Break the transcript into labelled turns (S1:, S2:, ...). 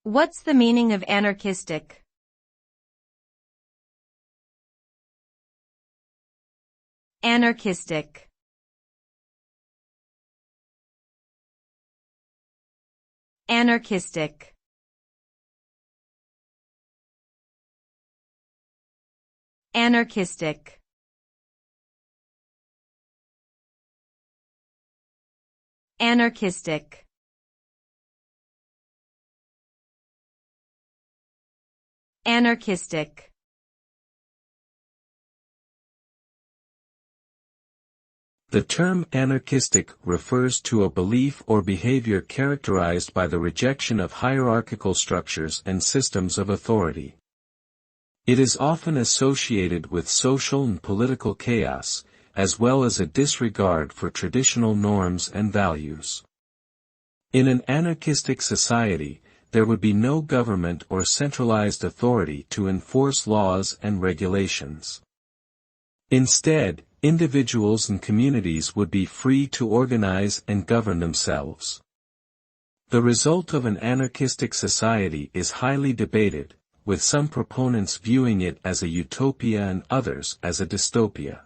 S1: What's the meaning of anarchistic? Anarchistic. Anarchistic. Anarchistic. Anarchistic. Anarchistic.
S2: The term anarchistic refers to a belief or behavior characterized by the rejection of hierarchical structures and systems of authority. It is often associated with social and political chaos, as well as a disregard for traditional norms and values. In an anarchistic society, there would be no government or centralized authority to enforce laws and regulations. Instead, individuals and communities would be free to organize and govern themselves. The result of an anarchistic society is highly debated, with some proponents viewing it as a utopia and others as a dystopia.